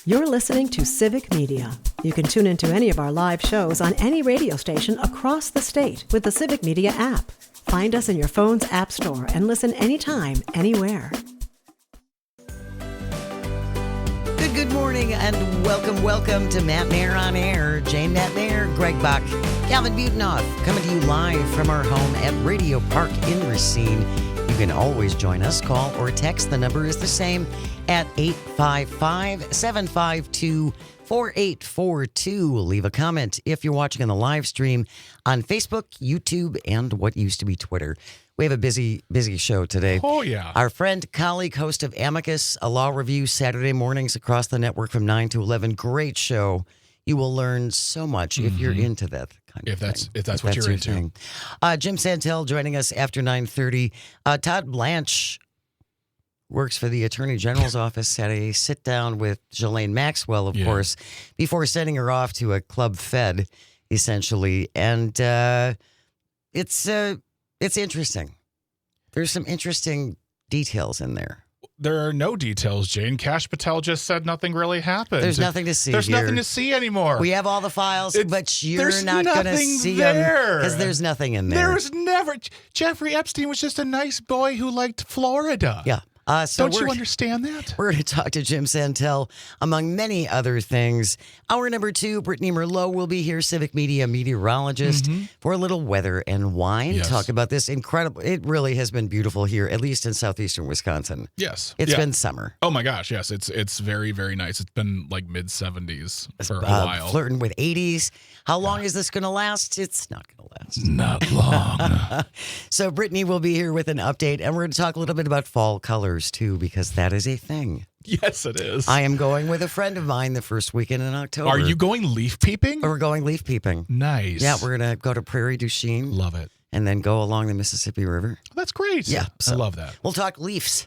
You're listening to Civic Media. You can tune into any of our live shows on any radio station across the state with the Civic Media app. Find us in your phone's app store and listen anytime, anywhere. Good morning and welcome to Matt Mayer on Air. Jane Matt Mayer, Greg Bach, Calvin Butenoff, coming to you live from our home at Radio Park in Racine. You can always join us, call or text. The number is the same at 855-752-4842. Leave a comment if you're watching on the live stream on Facebook, YouTube, and what used to be Twitter. We have a busy show today. Oh, yeah. Our friend, colleague, host of Amicus, a law review Saturday mornings across the network from 9 to 11. Great show. You will learn so much if you're into that kind of thing. If that's what you're your into. thing. Jim Santel joining us after 9:30. Todd Blanche works for the Attorney General's office, had a sit-down with Ghislaine Maxwell, of course, before sending her off to a club fed, essentially. And it's interesting. There's some interesting details in there. There are no details, Jane. Kash Patel just said nothing really happened. There's nothing to see There's here. nothing to see anymore. We have all the files, but you're not going to see there. them because there's nothing in there. There was never. Jeffrey Epstein was just a nice boy who liked Florida. Yeah. Don't you understand that? We're going to talk to Jim Santel, among many other things. Hour number 2, Brittany Merlot will be here, Civic Media meteorologist, for a little weather and wine. Yes. Talk about this incredible. It really has been beautiful here, at least in southeastern Wisconsin. Yes. It's been summer. Oh, my gosh, yes. It's very, very nice. It's been like mid-70s for a while. Flirting with 80s. How long is this going to last? It's not going to last. Not long. So Brittany will be here with an update, and we're going to talk a little bit about fall colors, too, because that is a thing. Yes, it is. I am going with a friend of mine the first weekend in October. Are you going leaf peeping? We're going leaf peeping. Nice. Yeah, we're going to go to Prairie du Chien. Love it. And then go along the Mississippi River. That's great. Yeah. I love that. We'll talk Leafs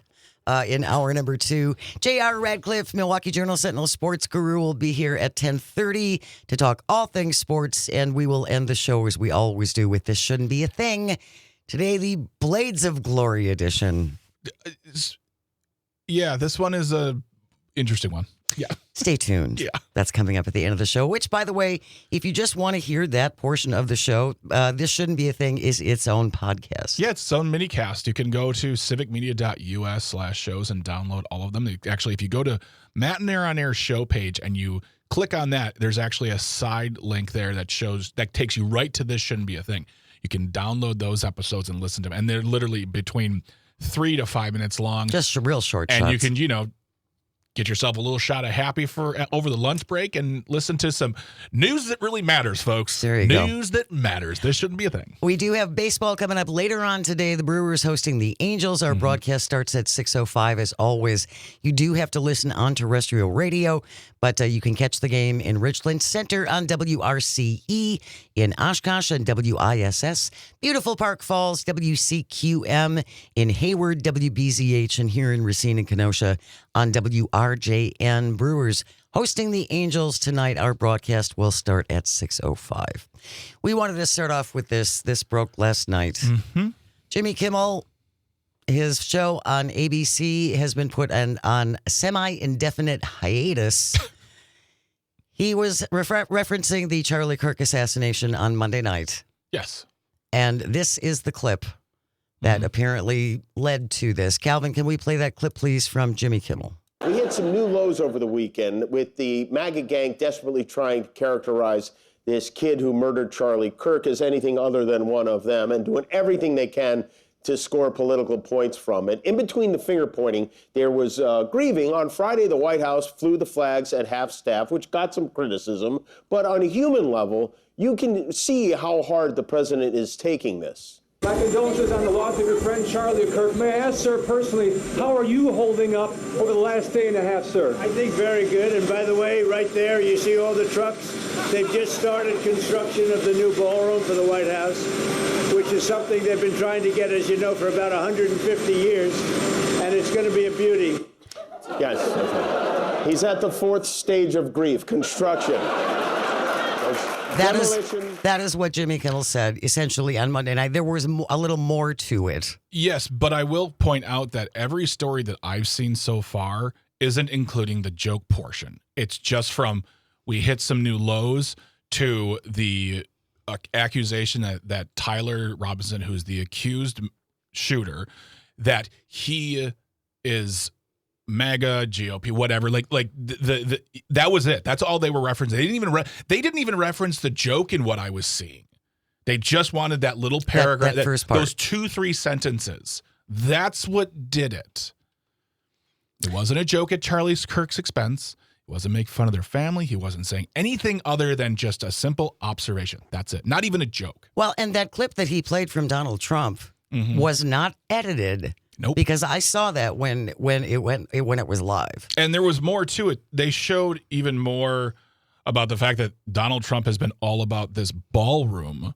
in hour number 2. J.R. Radcliffe, Milwaukee Journal-Sentinel sports guru, will be here at 10:30 to talk all things sports. And we will end the show as we always do with This Shouldn't Be a Thing. Today, the Blades of Glory edition. Yeah, this one is a interesting one. Yeah. Stay tuned. Yeah. That's coming up at the end of the show, which, by the way, if you just want to hear that portion of the show, This Shouldn't Be a Thing is its own podcast. Yeah, it's its own mini cast. You can go to civicmedia.us/shows and download all of them. Actually, if you go to Matt and Air on Air show page and you click on that, there's actually a side link there that takes you right to This Shouldn't Be a Thing. You can download those episodes and listen to them. And they're literally between 3 to 5 minutes long. Just real short and shots. you can, get yourself a little shot of happy for over the lunch break and listen to some news that really matters, folks. There you go. News that matters. This shouldn't be a thing. We do have baseball coming up later on today. The Brewers hosting the Angels. Our broadcast starts at 6:05 as always. You do have to listen on terrestrial radio, but you can catch the game in Richland Center on WRCE, in Oshkosh on WISS, beautiful Park Falls, WCQM, in Hayward, WBZH, and here in Racine and Kenosha on WRJN. Brewers hosting the Angels tonight. Our broadcast will start at 6:05. We wanted to start off with this. This broke last night. Jimmy Kimmel, his show on ABC has been put on semi-indefinite hiatus. He was referencing the Charlie Kirk assassination on Monday night. Yes. And this is the clip that apparently led to this. Calvin, can we play that clip, please, from Jimmy Kimmel? We hit some new lows over the weekend with the MAGA gang desperately trying to characterize this kid who murdered Charlie Kirk as anything other than one of them and doing everything they can to score political points from it. In between the finger pointing, there was grieving. On Friday, the White House flew the flags at half-staff, which got some criticism. But on a human level, you can see how hard the president is taking this. My condolences on the loss of your friend Charlie Kirk. May I ask, sir, personally, how are you holding up over the last day and a half, sir? I think very good. And by the way, right there, you see all the trucks? They've just started construction of the new ballroom for the White House, which is something they've been trying to get, as you know, for about 150 years. And it's going to be a beauty. Yes. He's at the 4th stage of grief, construction. That is what Jimmy Kimmel said, essentially, on Monday night. There was a little more to it. Yes, but I will point out that every story that I've seen so far, isn't including the joke portion. It's just from we hit some new lows to the accusation that Tyler Robinson, who's the accused shooter, that he is MAGA, GOP, whatever. Like the that was it. That's all they were referencing. They didn't even reference the joke in what I was seeing. They just wanted that little paragraph, that first part. Those 2-3 sentences. That's what did it. It wasn't a joke at Charlie Kirk's expense. It wasn't making fun of their family. He wasn't saying anything other than just a simple observation. That's it. Not even a joke. Well, and that clip that he played from Donald Trump was not edited. Nope. Because I saw that when it was live. And there was more to it. They showed even more about the fact that Donald Trump has been all about this ballroom,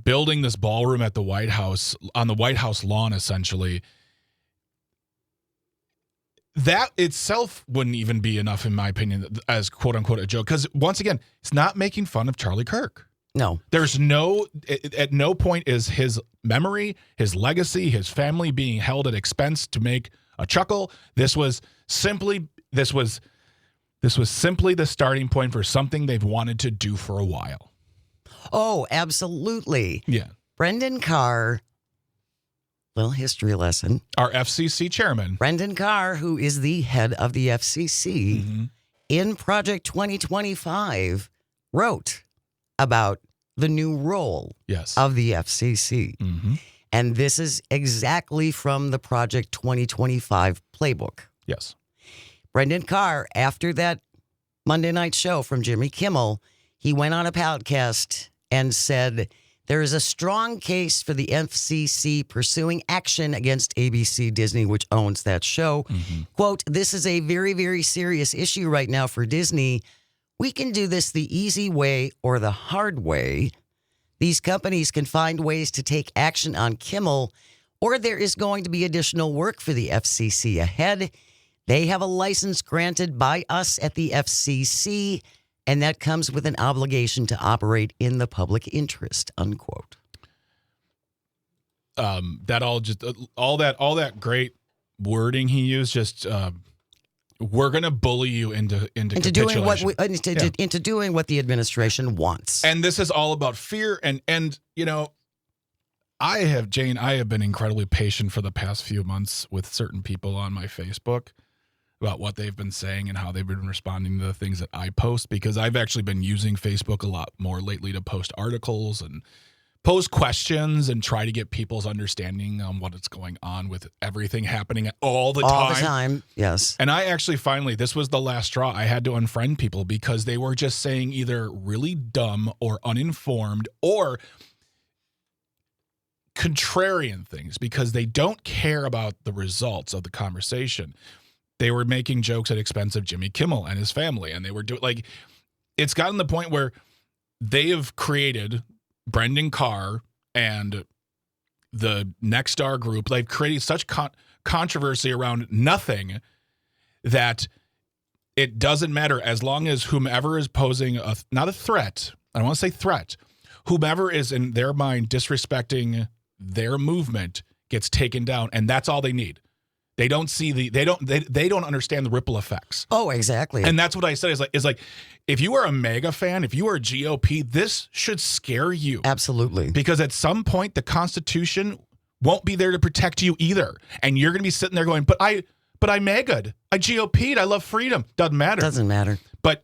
building this ballroom at the White House, on the White House lawn, essentially. That itself wouldn't even be enough, in my opinion, as quote unquote a joke. Because once again, it's not making fun of Charlie Kirk. No. There's at no point is his memory, his legacy, his family being held at expense to make a chuckle. This was simply the starting point for something they've wanted to do for a while. Oh, absolutely. Yeah. Brendan Carr, little history lesson. Our FCC chairman. Brendan Carr, who is the head of the FCC, in Project 2025, wrote about the new role of the FCC. And this is exactly from the Project 2025 playbook. Yes. Brendan Carr, after that Monday night show from Jimmy Kimmel, he went on a podcast and said, there is a strong case for the FCC pursuing action against ABC Disney, which owns that show. Quote, this is a very, very serious issue right now for Disney. We can do this the easy way or the hard way. These companies can find ways to take action on Kimmel, or there is going to be additional work for the FCC ahead. They have a license granted by us at the FCC, and that comes with an obligation to operate in the public interest, unquote. All that great wording he used, just we're going to bully you into doing into doing what the administration wants. And this is all about fear. And you know, I have been incredibly patient for the past few months with certain people on my Facebook about what they've been saying and how they've been responding to the things that I post, because I've actually been using Facebook a lot more lately to post articles and pose questions and try to get people's understanding on what is going on with everything happening all the time. Yes. And I actually finally, this was the last straw. I had to unfriend people because they were just saying either really dumb or uninformed or contrarian things because they don't care about the results of the conversation. They were making jokes at expense of Jimmy Kimmel and his family. And they were doing it's gotten to the point where they have created Brendan Carr and the Nexstar Group. They've created such controversy around nothing that it doesn't matter as long as whomever is posing not a threat. I don't want to say threat. Whomever is in their mind disrespecting their movement gets taken down. And that's all they need. They don't see they don't understand the ripple effects. Oh, exactly. And that's what I said is like, if you are a MAGA fan, if you are a GOP, this should scare you. Absolutely. Because at some point, the Constitution won't be there to protect you either. And you're going to be sitting there going, but I MAGA'd, I GOP'd, I love freedom. Doesn't matter. Doesn't matter. But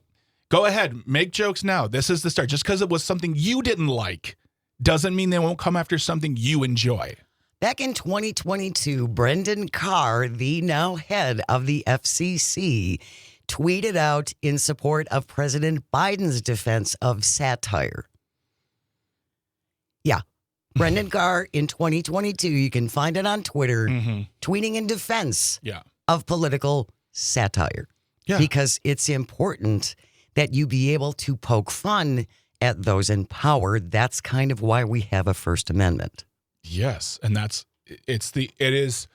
go ahead, make jokes now. This is the start. Just because it was something you didn't like doesn't mean they won't come after something you enjoy. Back in 2022, Brendan Carr, the now head of the FCC, tweeted out in support of President Biden's defense of satire. Yeah. Brendan Carr in 2022, you can find it on Twitter, tweeting in defense of political satire. Yeah. Because it's important that you be able to poke fun at those in power. That's kind of why we have a First Amendment. Yes, and it is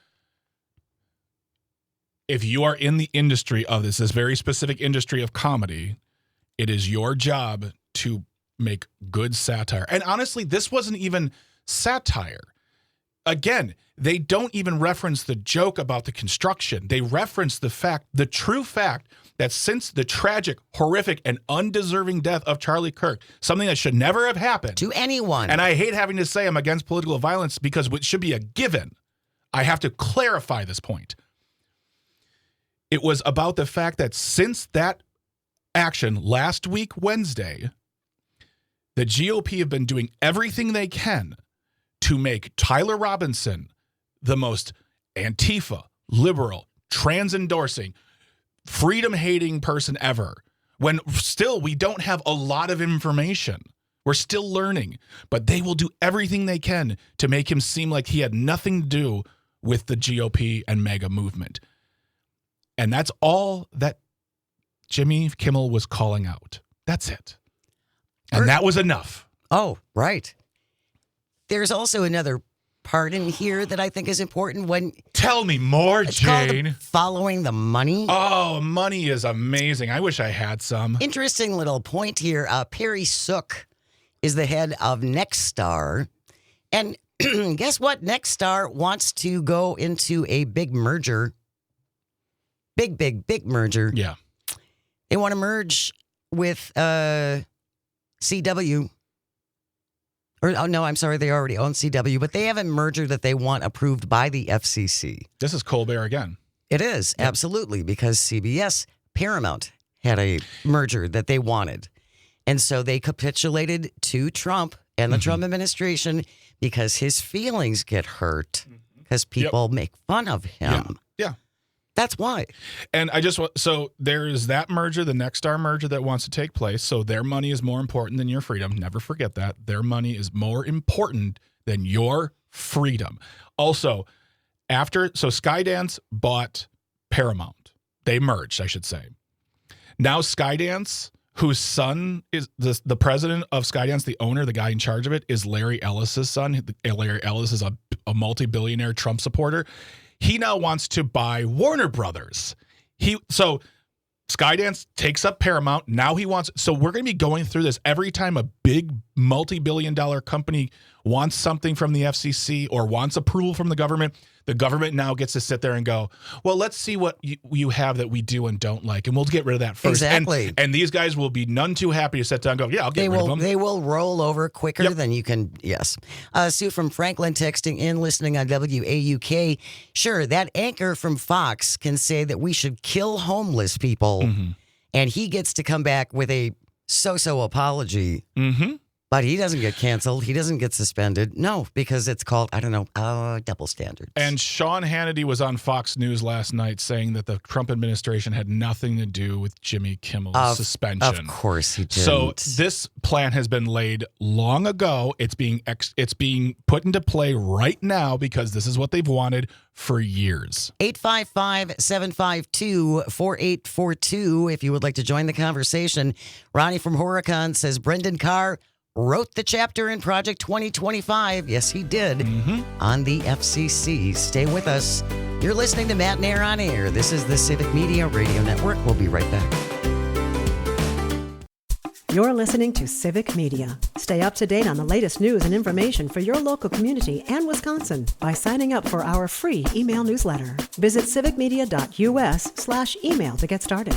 if you are in the industry of this very specific industry of comedy, it is your job to make good satire. And honestly, this wasn't even satire. again, they don't even reference the joke about the construction. They reference the true fact that since the tragic, horrific, and undeserving death of Charlie Kirk, something that should never have happened To anyone. and I hate having to say I'm against political violence because it should be a given. I have to clarify this point. It was about the fact that since that action last week, Wednesday, the GOP have been doing everything they can to make Tyler Robinson the most Antifa, liberal, trans-endorsing, freedom-hating person ever, when still we don't have a lot of information. We're still learning, but they will do everything they can to make him seem like he had nothing to do with the GOP and MAGA movement. And that's all that Jimmy Kimmel was calling out. That's it. And that was enough. Oh, right. There's also another part in here that I think is important when Tell me more, it's called Jane. following the money. Oh, money is amazing. I wish I had some. Interesting little point here. Perry Sook is the head of Nexstar. And guess what? Nexstar wants to go into a big merger. Big merger. Yeah. They want to merge with CW. I'm sorry, they already own CW, but they have a merger that they want approved by the FCC. This is Colbert again. It is, absolutely, because CBS, Paramount had a merger that they wanted. And so they capitulated to Trump and the Trump administration because his feelings get hurt because people make fun of him. Yeah. That's why. And so there's that merger, the Nexstar merger that wants to take place. So their money is more important than your freedom. Never forget that. Their money is more important than your freedom. Also, so Skydance bought Paramount. They merged, I should say. Now Skydance, whose son is the president of Skydance, the owner, the guy in charge of it, is Larry Ellis's son. Larry Ellis is a multi-billionaire Trump supporter. He now wants to buy Warner Brothers. So Skydance takes up Paramount. Now so we're going to be going through this every time a big multi-billion-dollar company wants something from the FCC or wants approval from the government. The government now gets to sit there and go, well, let's see what you have that we do and don't like, and we'll get rid of that first. Exactly. And these guys will be none too happy to sit down and go, yeah, I'll get rid of them. They will roll over quicker than you can, yes. Sue from Franklin texting in, listening on WAUK. Sure, that anchor from Fox can say that we should kill homeless people, and he gets to come back with a so-so apology. But he doesn't get canceled. He doesn't get suspended. No, because it's called, double standards. And Sean Hannity was on Fox News last night saying that the Trump administration had nothing to do with Jimmy Kimmel's suspension. Of course he didn't. So this plan has been laid long ago. It's being put into play right now because this is what they've wanted for years. 855-752-4842 if you would like to join the conversation. Ronnie from Horicon says Brendan Carr wrote the chapter in Project 2025. Yes, he did. On the FCC. Stay with us. You're listening to Matt Nair on Air. This is the Civic Media Radio Network. We'll be right back. You're listening to Civic Media. Stay up to date on the latest news and information for your local community and Wisconsin by signing up for our free email newsletter. Visit civicmedia.us/email to get started.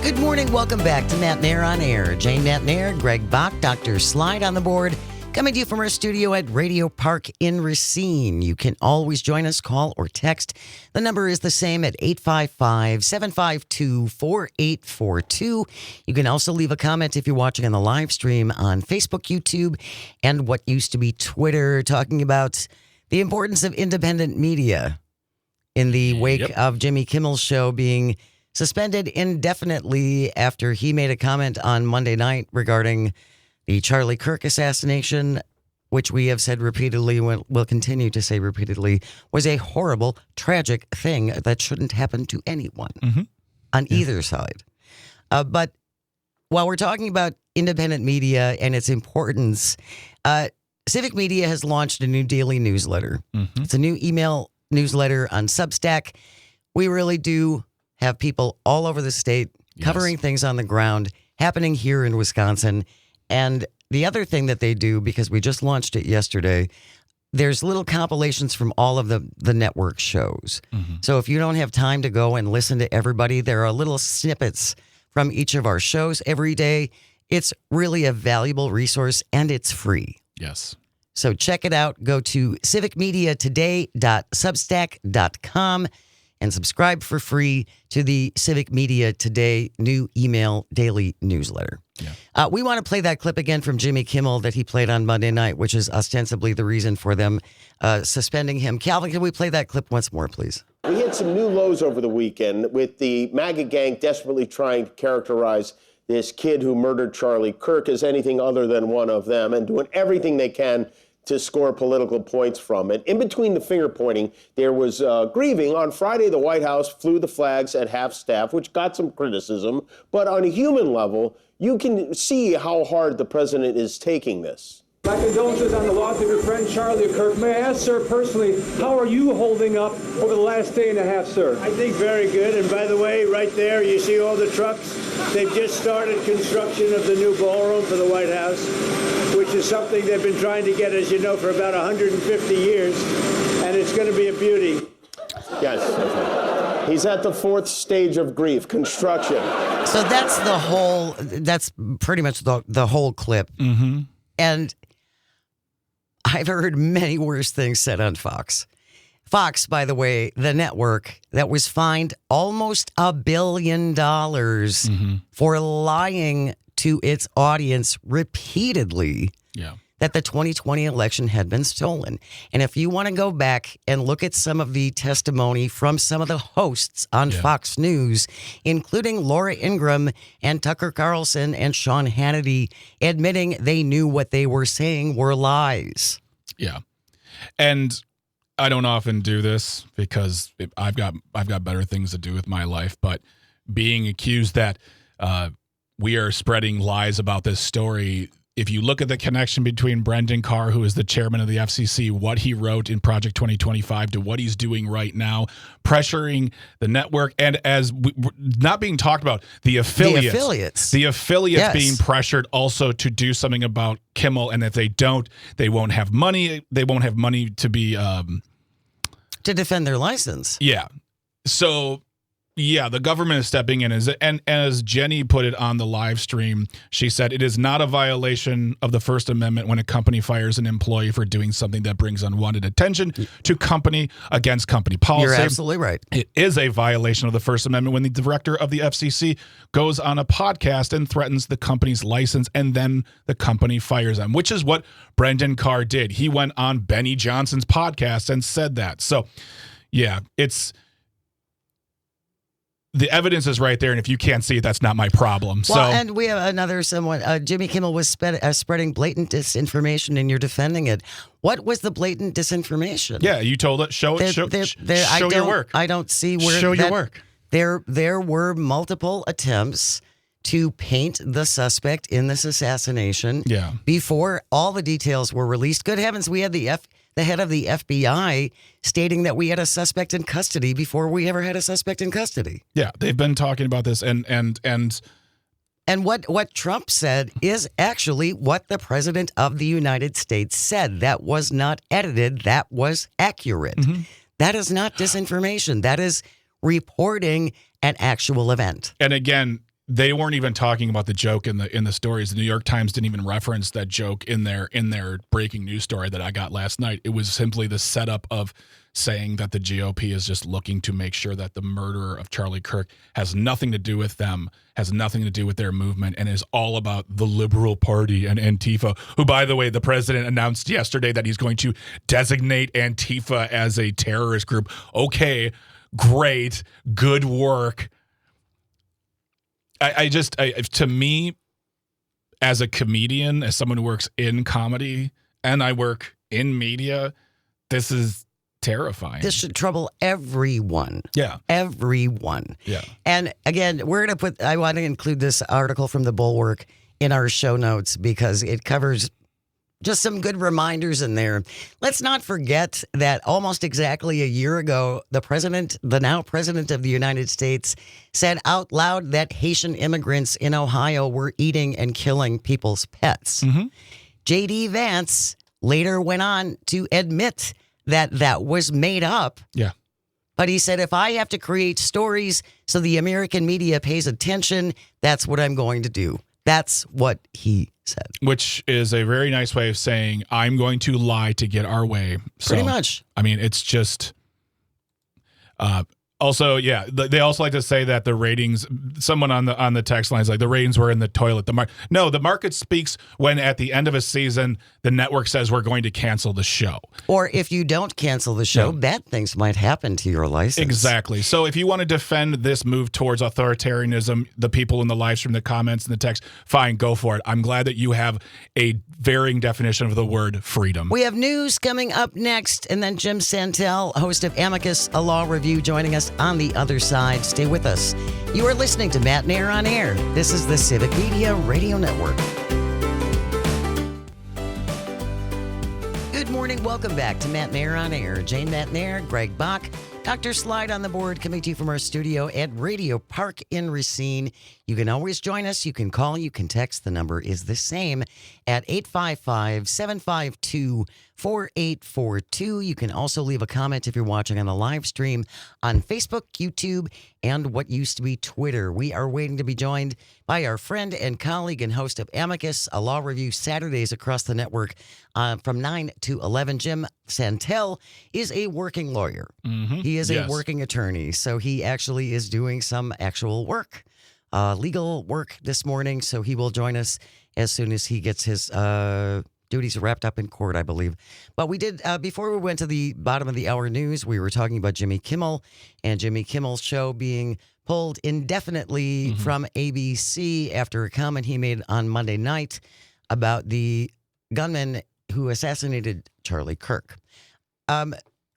Good morning. Welcome back to Matt Nair on Air. Jane Matt Nair, Greg Bach, Dr. Slide on the board. Coming to you from our studio at Radio Park in Racine. You can always join us, call or text. The number is the same at 855-752-4842. You can also leave a comment if you're watching on the live stream on Facebook, YouTube, and what used to be Twitter, talking about the importance of independent media in the wake of Jimmy Kimmel's show being suspended indefinitely after he made a comment on Monday night regarding the Charlie Kirk assassination, which we have said repeatedly, will continue to say repeatedly, was a horrible, tragic thing that shouldn't happen to anyone on either side. But while we're talking about independent media and its importance, Civic Media has launched a new daily newsletter. It's a new email newsletter on Substack. We really do have people all over the state covering things on the ground happening here in Wisconsin. And the other thing that they do, because we just launched it yesterday, there's little compilations from all of the network shows. So if you don't have time to go and listen to everybody, there are little snippets from each of our shows every day. It's really a valuable resource, and it's free. Yes. So check it out. Go to civicmediatoday.substack.com and subscribe for free to the Civic Media Today new email daily newsletter. Yeah. We want to play that clip again from Jimmy Kimmel that he played on Monday night, which is ostensibly the reason for them suspending him. Calvin, can we play that clip once more, please? We hit some new lows over the weekend with the MAGA gang desperately trying to characterize this kid who murdered Charlie Kirk as anything other than one of them and doing everything they can to score political points from it. In between the finger pointing, there was grieving. On Friday, the White House flew the flags at half-staff, which got some criticism. But on a human level, you can see how hard the president is taking this. My condolences on the loss of your friend Charlie Kirk. May I ask, sir, personally, how are you holding up over the last day and a half, sir? I think very good. And by the way, right there, you see all the trucks? They've just started construction of the new ballroom for the White House, which is something they've been trying to get, as you know, for about 150 years. And it's going to be a beauty. Yes. He's at the fourth stage of grief, construction. So that's pretty much the whole clip. And I've heard many worse things said on Fox. Fox, by the way, the network that was fined almost $1 billion for lying to its audience repeatedly that the 2020 election had been stolen. And if you want to go back and look at some of the testimony from some of the hosts on Fox News, including Laura Ingraham and Tucker Carlson and Sean Hannity, admitting they knew what they were saying were lies. Yeah. And I don't often do this because I've got better things to do with my life, but being accused that we are spreading lies about this story, if you look at the connection between Brendan Carr, who is the chairman of the FCC, what he wrote in Project 2025 to what he's doing right now, pressuring the network, and as not being talked about, the affiliates Yes. being pressured also to do something about Kimmel, and if they don't, they won't have money. They won't have money to be to defend their license. Yeah. So. Yeah, the government is stepping in. And as Jenny put it on the live stream, she said, it is not a violation of the First Amendment when a company fires an employee for doing something that brings unwanted attention to company against company policy. You're absolutely right. It is a violation of the First Amendment when the director of the FCC goes on a podcast and threatens the company's license and then the company fires them, which is what Brendan Carr did. He went on Benny Johnson's podcast and said that. So, yeah, the evidence is right there, and if you can't see it, that's not my problem. Well, and we have another someone. Jimmy Kimmel was spreading blatant disinformation, and you're defending it. What was the blatant disinformation? Yeah, you told it. Show your work. I don't see where. Show your work. There were multiple attempts to paint the suspect in this assassination. Yeah. Before all the details were released. Good heavens, we had the head of the FBI stating that we had a suspect in custody before we ever had a suspect in custody. Yeah, they've been talking about this, and what Trump said is actually what the president of the United States said. That was not edited. That was accurate. That is not disinformation. That is reporting an actual event. And again, they weren't even talking about the joke in the stories. The New York Times didn't even reference that joke in their breaking news story that I got last night. It was simply the setup of saying that the GOP is just looking to make sure that the murderer of Charlie Kirk has nothing to do with them, has nothing to do with their movement, and is all about the Liberal Party and Antifa, who, by the way, the president announced yesterday that he's going to designate Antifa as a terrorist group. Okay, great, good work. To me, as a comedian, as someone who works in comedy, and I work in media, this is terrifying. This should trouble everyone. Yeah. Everyone. Yeah. And again, I want to include this article from the Bulwark in our show notes because it covers Just some good reminders in there. Let's not forget that almost exactly a year ago, the now president of the United States, said out loud that Haitian immigrants in Ohio were eating and killing people's pets. J.D. Vance later went on to admit that that was made up. Yeah. But he said, if I have to create stories so the American media pays attention, that's what I'm going to do. That's what he said. Which is a very nice way of saying, I'm going to lie to get our way. So, Pretty much. I mean, it's just... Also, yeah, they also like to say that the ratings. Someone on the text line is like the ratings were in the toilet. The market speaks when at the end of a season the network says we're going to cancel the show. Or if you don't cancel the show, bad things might happen to your license. Exactly. So if you want to defend this move towards authoritarianism, the people in the live stream, the comments, and the text, fine, go for it. I'm glad that you have a varying definition of the word freedom. We have news coming up next, and then Jim Santel, host of Amicus, a law review, joining us on the other side. Stay with us. You are listening to Matt Nair on Air. This is the Civic Media Radio Network. Good morning. Welcome back to Matt Nair on Air. Jane Matt Nair, Greg Bach, Dr. Slide on the board, coming to you from our studio at Radio Park in Racine. You can always join us. You can call. You can text. The number is the same at 855-752-4842. You can also leave a comment if you're watching on the live stream on Facebook, YouTube, and what used to be Twitter. We are waiting to be joined by our friend and colleague and host of Amicus, a law review Saturdays across the network from 9 to 11. Jim Santel is a working lawyer. He is a working attorney, so he actually is doing some actual work, legal work this morning, so he will join us as soon as he gets his duties wrapped up in court, I believe. But we did, before we went to the bottom of the hour news, we were talking about Jimmy Kimmel and Jimmy Kimmel's show being pulled indefinitely from ABC after a comment he made on Monday night about the gunman who assassinated Charlie Kirk.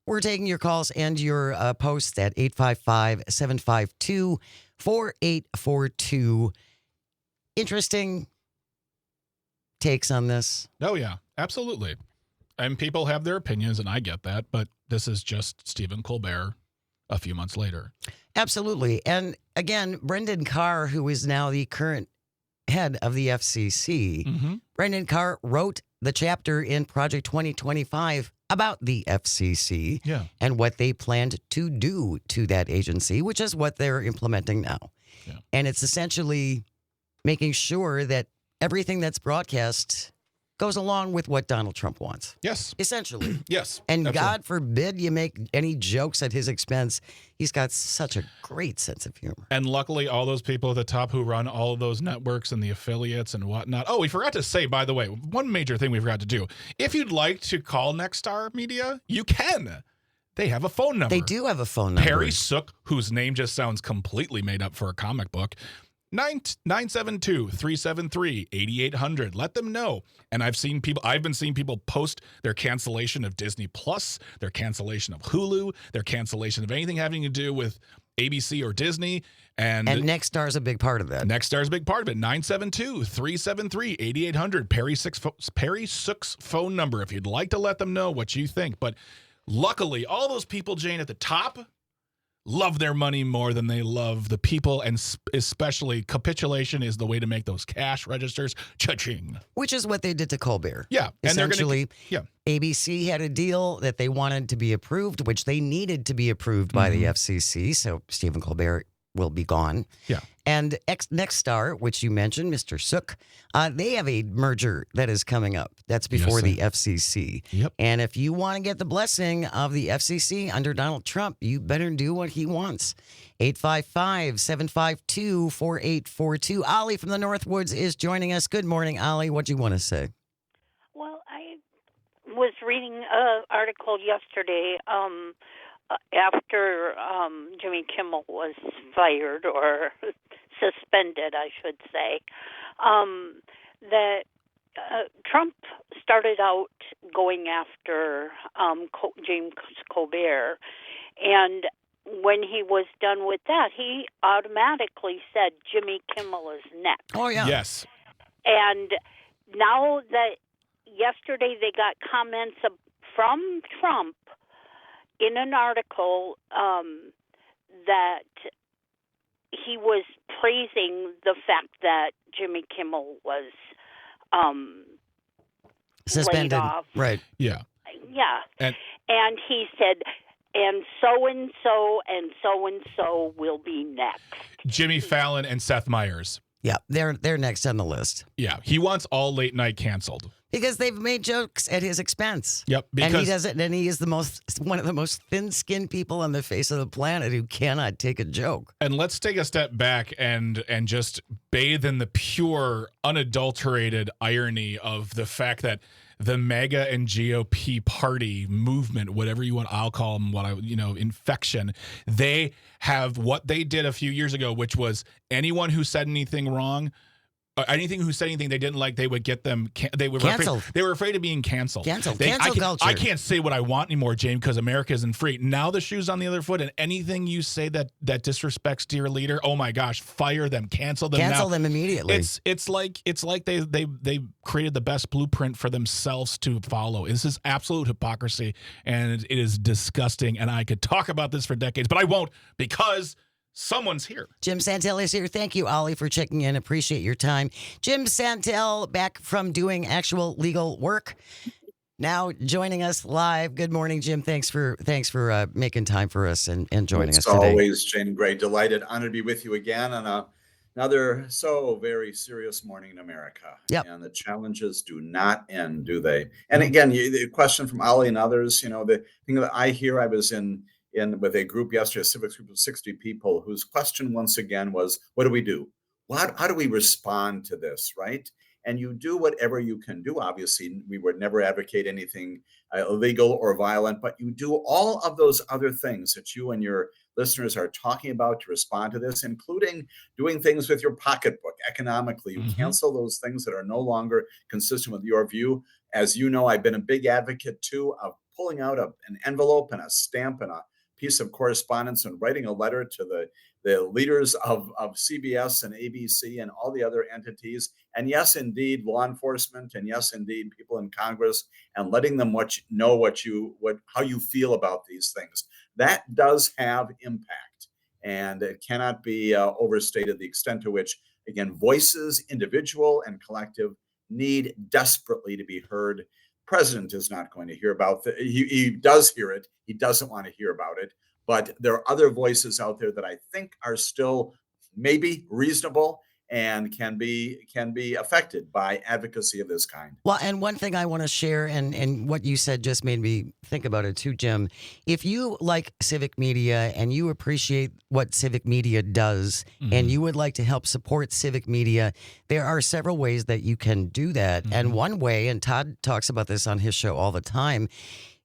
We're taking your calls and your posts at 855-752-4842. Interesting takes on this. Oh, yeah, absolutely. And people have their opinions, and I get that, but this is just Stephen Colbert a few months later. Absolutely. And again, Brendan Carr, who is now the current head of the FCC, Brendan Carr wrote the chapter in Project 2025 about the FCC and what they planned to do to that agency, which is what they're implementing now. Yeah. And it's essentially making sure that everything that's broadcast goes along with what Donald Trump wants. Yes. Essentially. Yes. And absolutely. God forbid you make any jokes at his expense. He's got such a great sense of humor. And luckily, all those people at the top who run all of those networks and the affiliates and whatnot. Oh, we forgot to say, by the way, one major thing we forgot to do. If you'd like to call Nexstar Media, you can. They have a phone number. They do have a phone number. Perry Sook, whose name just sounds completely made up for a comic book, 972-373-8800. Let them know. And I've been seeing people post their cancellation of Disney Plus, their cancellation of Hulu, their cancellation of anything having to do with ABC or Disney. And Nexstar is a big part of that. Nexstar is a big part of it. 972-373-8800. Perry Sook's phone number if you'd like to let them know what you think. But luckily, all those people, Jane, at the top love their money more than they love the people, and especially capitulation is the way to make those cash registers cha-ching. Which is what they did to Colbert. Yeah. Essentially, and ABC had a deal that they wanted to be approved, which they needed to be approved by the FCC, so Stephen Colbert will be gone. Yeah. And Nexstar, which you mentioned, Mr. Sook, they have a merger that is coming up. That's before the FCC. Yep. And if you want to get the blessing of the FCC under Donald Trump, you better do what he wants. 855-752-4842. Ollie from the Northwoods is joining us. Good morning, Ollie. What do you want to say? Well, I was reading an article yesterday after Jimmy Kimmel was fired or suspended, I should say, that Trump started out going after James Colbert, and when he was done with that, he automatically said Jimmy Kimmel is next. Oh, yeah. Yes. And now that yesterday they got comments from Trump in an article that he was praising the fact that Jimmy Kimmel was Suspended. laid off. Right. Yeah. Yeah. And he said, and so and so will be next. Jimmy Fallon and Seth Meyers. Yeah, they're next on the list. Yeah, he wants all late night canceled. Because they've made jokes at his expense. Yep. And he doesn't. And he is one of the most thin-skinned people on the face of the planet who cannot take a joke. And let's take a step back and just bathe in the pure, unadulterated irony of the fact that the MAGA and GOP party movement, whatever you want, I'll call them infection. They have what they did a few years ago, which was anyone who said anything wrong. Anything who said anything they didn't like, they would get them. They were canceled. They were afraid of being canceled. Cancel culture. I can't say what I want anymore, James, because America isn't free. Now the shoe's on the other foot, and anything you say that disrespects dear leader, oh my gosh, fire them, cancel them. Cancel them immediately. It's like they created the best blueprint for themselves to follow. This is absolute hypocrisy, and it is disgusting. And I could talk about this for decades, but I won't because someone's here. Jim Santel is here. Thank you, Ollie, for checking in. Appreciate your time. Jim Santel back from doing actual legal work. Now joining us live. Good morning, Jim. Thanks for making time for us and joining us today. It's always, Jane, great. Delighted, honored to be with you again on another so very serious morning in America. Yep. And the challenges do not end, do they? And again, the question from Ollie and others, the thing that I hear, I was in with a group yesterday, a civics group of 60 people, whose question once again was, what do we do? How do we respond to this, right? And you do whatever you can do. Obviously, we would never advocate anything illegal or violent, but you do all of those other things that you and your listeners are talking about to respond to this, including doing things with your pocketbook economically. You cancel those things that are no longer consistent with your view. As you know, I've been a big advocate, too, of pulling out an envelope and a stamp and a piece of correspondence and writing a letter to the leaders of CBS and ABC and all the other entities. And yes, indeed, law enforcement, and yes, indeed, people in Congress, and letting them know how you feel about these things. That does have impact, and it cannot be overstated the extent to which, again, voices, individual and collective, need desperately to be heard. President is not going to hear about it. He does hear it. He doesn't want to hear about it. But there are other voices out there that I think are still maybe reasonable and can be affected by advocacy of this kind. Well, and one thing I want to share, and what you said just made me think about it too, Jim. If you like civic media and you appreciate what civic media does, and you would like to help support civic media, there are several ways that you can do that. And one way, and Todd talks about this on his show all the time,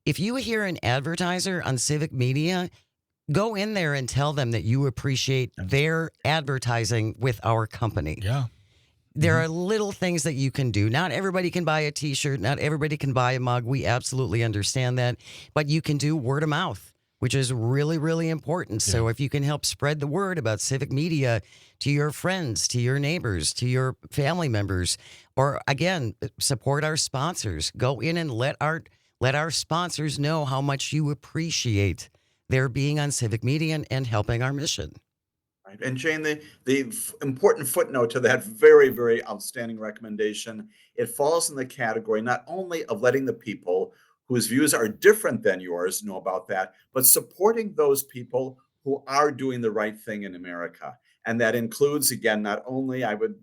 if you hear an advertiser on civic media, go in there and tell them that you appreciate their advertising with our company. Yeah. There are little things that you can do. Not everybody can buy a T-shirt. Not everybody can buy a mug. We absolutely understand that. But you can do word of mouth, which is really, really important. Yeah. So if you can help spread the word about civic media to your friends, to your neighbors, to your family members, or again, support our sponsors. Go in and let our sponsors know how much you appreciate their being on civic media and helping our mission. Right. And Jane, the important footnote to that very, very outstanding recommendation, it falls in the category not only of letting the people whose views are different than yours know about that, but supporting those people who are doing the right thing in America. And that includes, again, not only, I would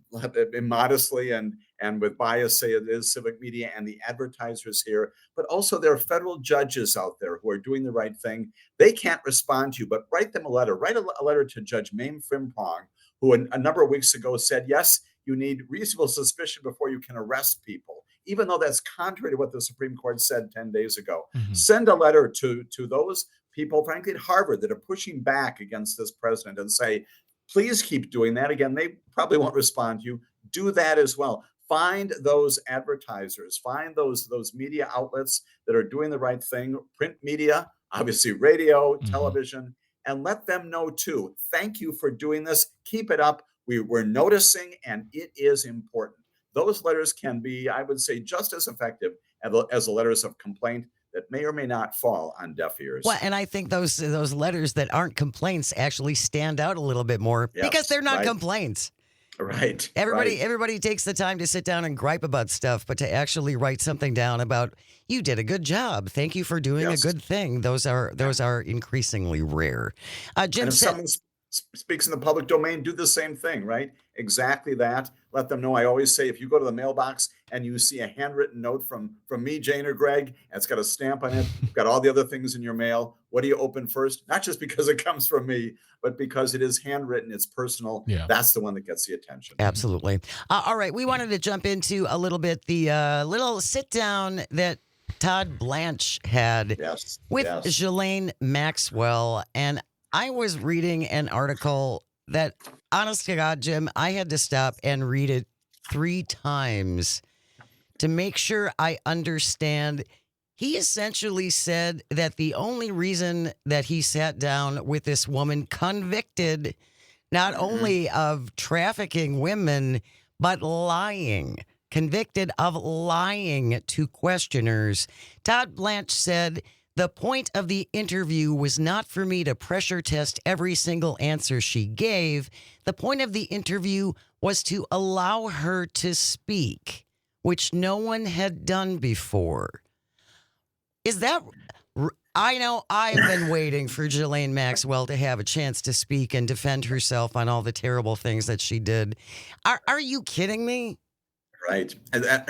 immodestly and with bias say it is civic media and the advertisers here, but also there are federal judges out there who are doing the right thing. They can't respond to you, but write them a letter. Write a letter to Judge Mame Frimpong, who a number of weeks ago said, yes, you need reasonable suspicion before you can arrest people, even though that's contrary to what the Supreme Court said 10 days ago. Send a letter to those people, frankly, at Harvard that are pushing back against this president and say, please keep doing that. Again, they probably won't respond to you. Do that as well. Find those advertisers, find those media outlets that are doing the right thing, print media, obviously radio, television, and let them know too. Thank you for doing this. Keep it up. We're noticing, and it is important. those letters can be, I would say, just as effective as the letters of complaint that may or may not fall on deaf ears. Well, and I think those letters that aren't complaints actually stand out a little bit more because they're not complaints. Right. Everybody takes the time to sit down and gripe about stuff, but to actually write something down about you did a good job, thank you for doing a good thing. Those are increasingly rare. Jim, and if someone speaks in the public domain, do the same thing, right? Exactly that. Let them know. I always say, if you go to the mailbox and you see a handwritten note from me, Jane, or Greg, and it's got a stamp on it, got all the other things in your mail, what do you open first? Not just because it comes from me, but because it is handwritten, it's personal. Yeah. That's the one that gets the attention. Absolutely. All right. We wanted to jump into a little bit the little sit down that Todd Blanche had with Ghislaine Maxwell. And I was reading an article that, honest to God, Jim, I had to stop and read it 3 times to make sure I understand. He essentially said that the only reason that he sat down with this woman convicted not only of trafficking women, but lying, convicted of lying to questioners. Todd Blanche said, the point of the interview was not for me to pressure test every single answer she gave. The point of the interview was to allow her to speak, which no one had done before. Is that... I know I've been waiting for Ghislaine Maxwell to have a chance to speak and defend herself on all the terrible things that she did. Are you kidding me? Right.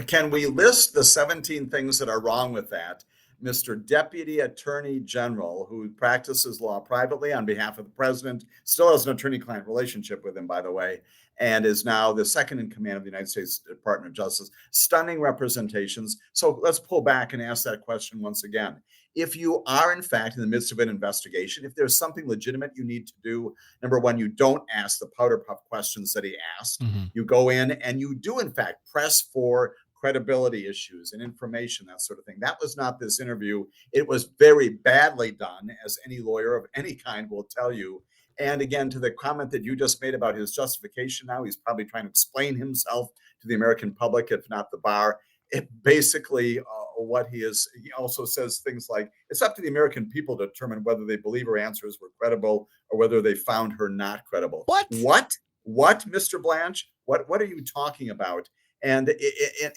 Can we list the 17 things that are wrong with that? Mr. Deputy Attorney General, who practices law privately on behalf of the president, still has an attorney-client relationship with him, by the way, and is now the second in command of the United States Department of Justice. Stunning representations. So let's pull back and ask that question once again. If you are, in fact, in the midst of an investigation, if there's something legitimate you need to do, number one, you don't ask the powder puff questions that he asked. You go in and you do, in fact, press for credibility issues and information, that sort of thing. That was not this interview. It was very badly done, as any lawyer of any kind will tell you. And again, to the comment that you just made about his justification now, he's probably trying to explain himself to the American public, if not the bar. It basically, what he also says things like, it's up to the American people to determine whether they believe her answers were credible or whether they found her not credible. What, Mr. Blanche? What are you talking about? And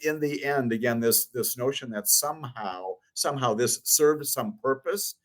in the end, again, this notion that somehow this served some purpose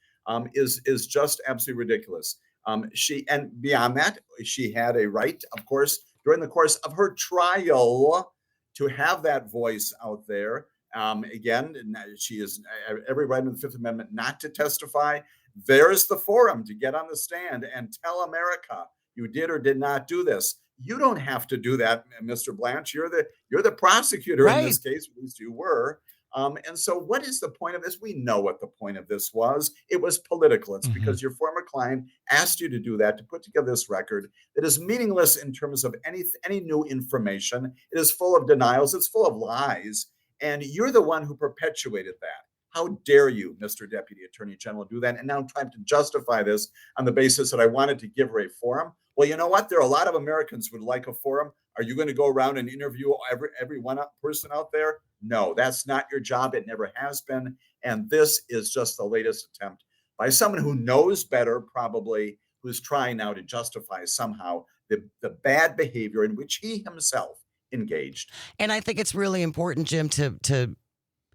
is just absolutely ridiculous. And beyond that, she had a right, of course, during the course of her trial, to have that voice out there. Again, she has every right in the Fifth Amendment not to testify. There's the forum to get on the stand and tell America you did or did not do this. You don't have to do that, Mr. Blanche. You're the prosecutor in this case, at least you were. And so what is the point of this? We know what the point of this was. It was political. It's because your former client asked you to do that, to put together this record that is meaningless in terms of any new information. It is full of denials. It's full of lies. And you're the one who perpetuated that. How dare you, Mr. Deputy Attorney General, do that? And now I'm trying to justify this on the basis that I wanted to give her a forum. Well, you know what? There are a lot of Americans who would like a forum. Are you going to go around and interview every one person out there? No, that's not your job. It never has been. And this is just the latest attempt by someone who knows better, probably, who's trying now to justify somehow the bad behavior in which he himself engaged. And I think it's really important, Jim, to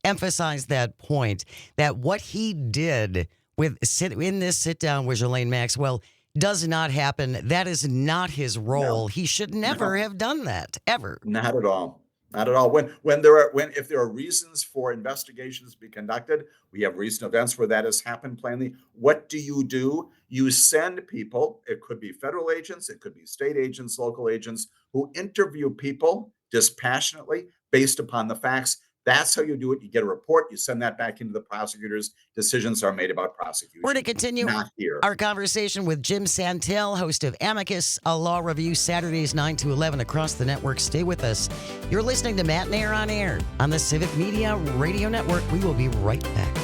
emphasize that point, that what he did in this sit down with Ghislaine Maxwell does not happen. That is not his role. No. He should never have done that, ever. Not at all. Not at all. If there are reasons for investigations to be conducted, we have recent events where that has happened plainly. What do? You send people, it could be federal agents, it could be state agents, local agents, who interview people dispassionately based upon the facts. That's how you do it. You get a report, you send that back into the prosecutors. Decisions are made about prosecution. We're going to continue our conversation with Jim Santel, host of Amicus, a law review, Saturdays 9 to 11 across the network. Stay with us. You're listening to Matt and Air on Air on the Civic Media Radio Network. We will be right back.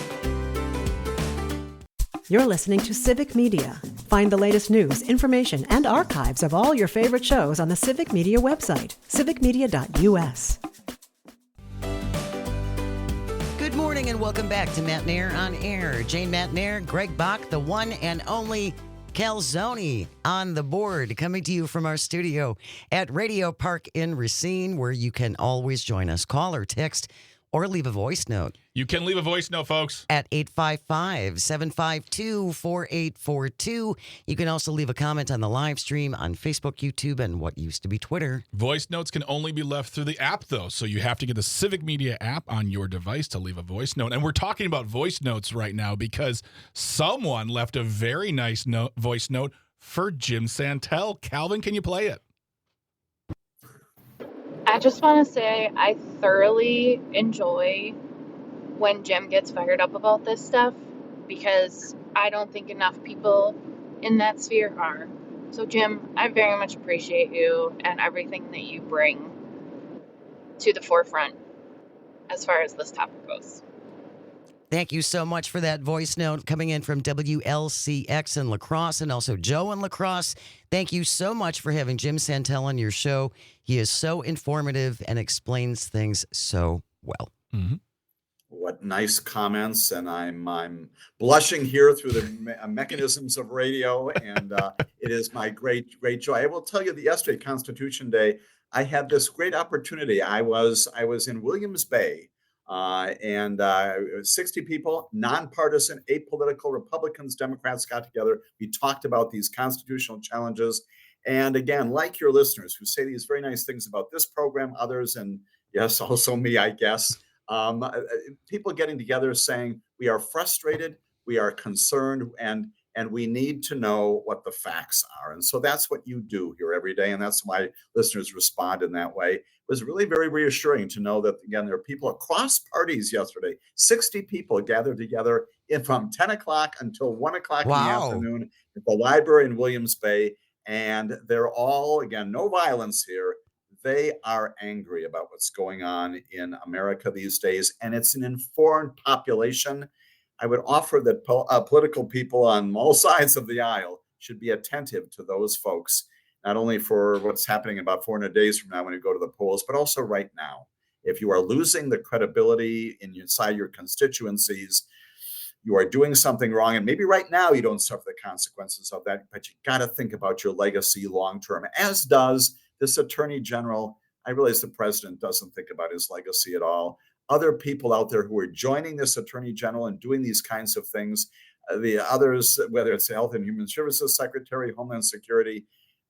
You're listening to Civic Media. Find the latest news, information, and archives of all your favorite shows on the Civic Media website, civicmedia.us. Good morning and welcome back to Matt Nair on Air. Jane Matt Nair, Greg Bach, the one and only Calzone on the board, coming to you from our studio at Radio Park in Racine, where you can always join us. Call or text or leave a voice note. You can leave a voice note, folks. At 855-752-4842. You can also leave a comment on the live stream on Facebook, YouTube, and what used to be Twitter. Voice notes can only be left through the app, though, so you have to get the Civic Media app on your device to leave a voice note. And we're talking about voice notes right now because someone left a very nice voice note for Jim Santel. Calvin, can you play it? I just want to say I thoroughly enjoy when Jim gets fired up about this stuff because I don't think enough people in that sphere are. So, Jim, I very much appreciate you and everything that you bring to the forefront as far as this topic goes. Thank you so much for that voice note coming in from WLCX in La Crosse and also Joe in La Crosse. Thank you so much for having Jim Santel on your show. He is so informative and explains things so well. Mm-hmm. What nice comments, and I'm blushing here through the mechanisms of radio, and it is my great joy. I will tell you that yesterday, Constitution Day, I had this great opportunity. I was in Williams Bay. And 60 people, nonpartisan, apolitical, Republicans, Democrats got together. We talked about these constitutional challenges. And again, like your listeners who say these very nice things about this program, others, and yes, also me, I guess, people getting together saying we are frustrated, we are concerned, and we need to know what the facts are. And so that's what you do here every day. And that's why listeners respond in that way. It was really very reassuring to know that, again, there are people across parties yesterday. 60 people gathered together from 10 o'clock until 1 o'clock in the afternoon at the library in Williams Bay. And they're all, again, no violence here. They are angry about what's going on in America these days. And it's an informed population. I would offer that political people on all sides of the aisle should be attentive to those folks, not only for what's happening about 400 days from now when you go to the polls, but also right now. If you are losing the credibility inside your constituencies, you are doing something wrong. And maybe right now you don't suffer the consequences of that, but you got to think about your legacy long term, as does this attorney general. I realize the president doesn't think about his legacy at all. Other people out there who are joining this attorney general and doing these kinds of things, the others, whether it's the Health and Human Services Secretary, Homeland Security,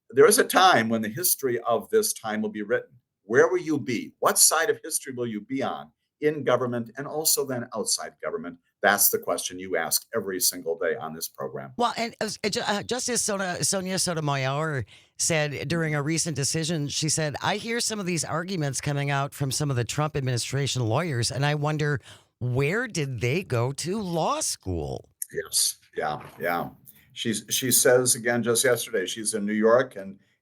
there is a time when the history of this time will be written. Where will you be? What side of history will you be on in government and also then outside government? That's the question you ask every single day on this program. Well, and Justice Sonia Sotomayor said during a recent decision, she said, I hear some of these arguments coming out from some of the Trump administration lawyers, and I wonder, where did they go to law school? Yes. Yeah. She says, again, just yesterday, she's in New York,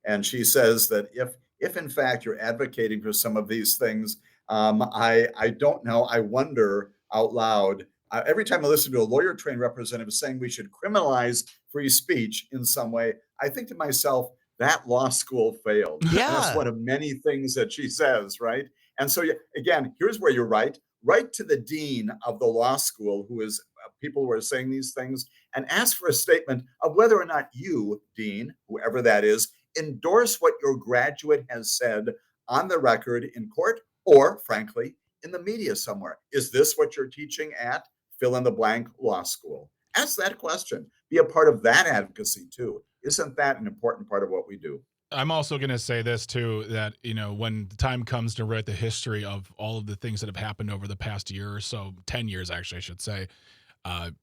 and she says that if in fact you're advocating for some of these things, I don't know, I wonder out loud, every time I listen to a lawyer-trained representative saying we should criminalize free speech in some way, I think to myself, that law school failed. Yeah. That's one of many things that she says, right? And so, again, here's where you're right. Write to the dean of the law school, who is people who are saying these things, and ask for a statement of whether or not you, dean, whoever that is, endorse what your graduate has said on the record in court or, frankly, in the media somewhere. Is this what you're teaching at fill in the blank law school? Ask that question. Be a part of that advocacy too. Isn't that an important part of what we do? I'm also going to say this too, that, when the time comes to write the history of all of the things that have happened over the past year or so, 10 years, actually, I should say,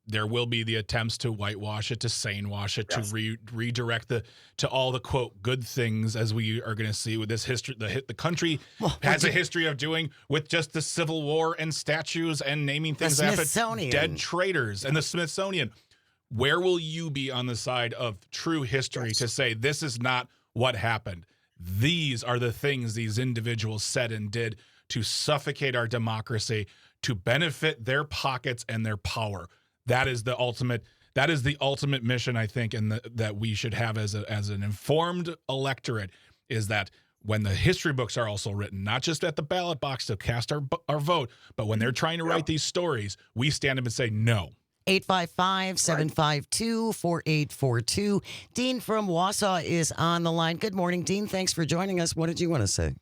there will be the attempts to whitewash it, to sane-wash it, yes, to redirect to all the, quote, good things, as we are going to see with this history. The country has a history of doing with just the Civil War and statues and naming things after dead traitors and the Smithsonian. Where will you be on the side of true history, yes, to say this is not what happened? These are the things these individuals said and did to suffocate our democracy, to benefit their pockets and their power. That is the ultimate mission, I think, and that we should have as an informed electorate, is that when the history books are also written, not just at the ballot box to cast our vote, but when they're trying to write these stories, we stand up and say no. 855-752-4842. Dean from Wausau is on the line. Good morning, Dean. Thanks for joining us. What did you want to say?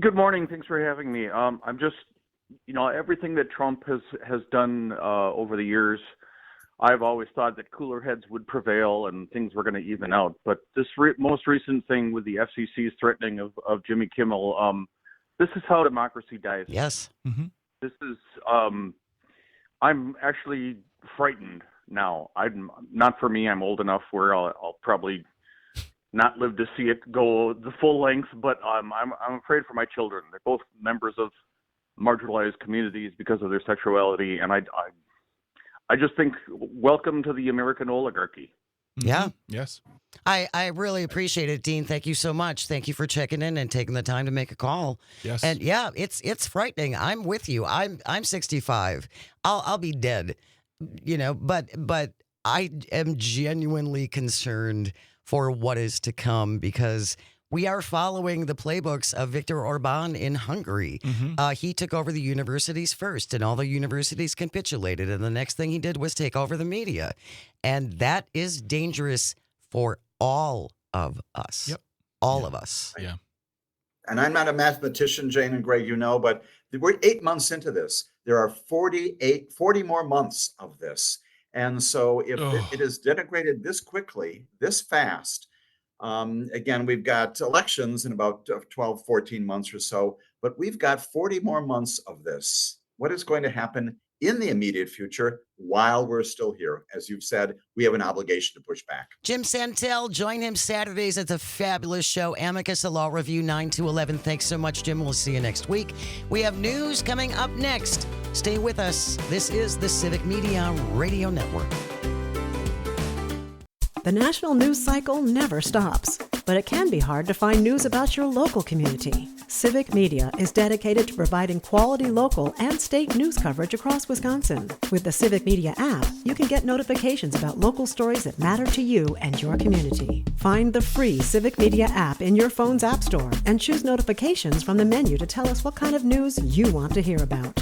Good morning. Thanks for having me. I'm just, everything that Trump has done over the years, I've always thought that cooler heads would prevail and things were going to even out. But this most recent thing with the FCC's threatening of Jimmy Kimmel, this is how democracy dies. Yes. Mm-hmm. This is, I'm actually frightened now. Not for me. I'm old enough where I'll probably not live to see it go the full length, but I'm afraid for my children. They're both members of marginalized communities because of their sexuality, and I just think welcome to the American oligarchy. Yeah. Yes. I really appreciate it, Dean. Thank you so much. Thank you for checking in and taking the time to make a call. Yes. And yeah, it's frightening. I'm with you. I'm 65. I'll be dead, but I am genuinely concerned for what is to come because we are following the playbooks of Viktor Orban in Hungary. Mm-hmm. He took over the universities first, and all the universities capitulated. And the next thing he did was take over the media. And that is dangerous for all of us. Yep. All of us. Yeah. And I'm not a mathematician, Jane and Greg, but we're 8 months into this. There are 40 more months of this. And so if it is denigrated this quickly, this fast, again, we've got elections in about 12, 14 months or so, but we've got 40 more months of this. What is going to happen in the immediate future while we're still here? As you've said, we have an obligation to push back. Jim Santel, join him Saturdays at the fabulous show, Amicus, a Law Review, 9 to 11. Thanks so much, Jim. We'll see you next week. We have news coming up next. Stay with us. This is the Civic Media Radio Network. The national news cycle never stops, but it can be hard to find news about your local community. Civic Media is dedicated to providing quality local and state news coverage across Wisconsin. With the Civic Media app, you can get notifications about local stories that matter to you and your community. Find the free Civic Media app in your phone's app store and choose notifications from the menu to tell us what kind of news you want to hear about.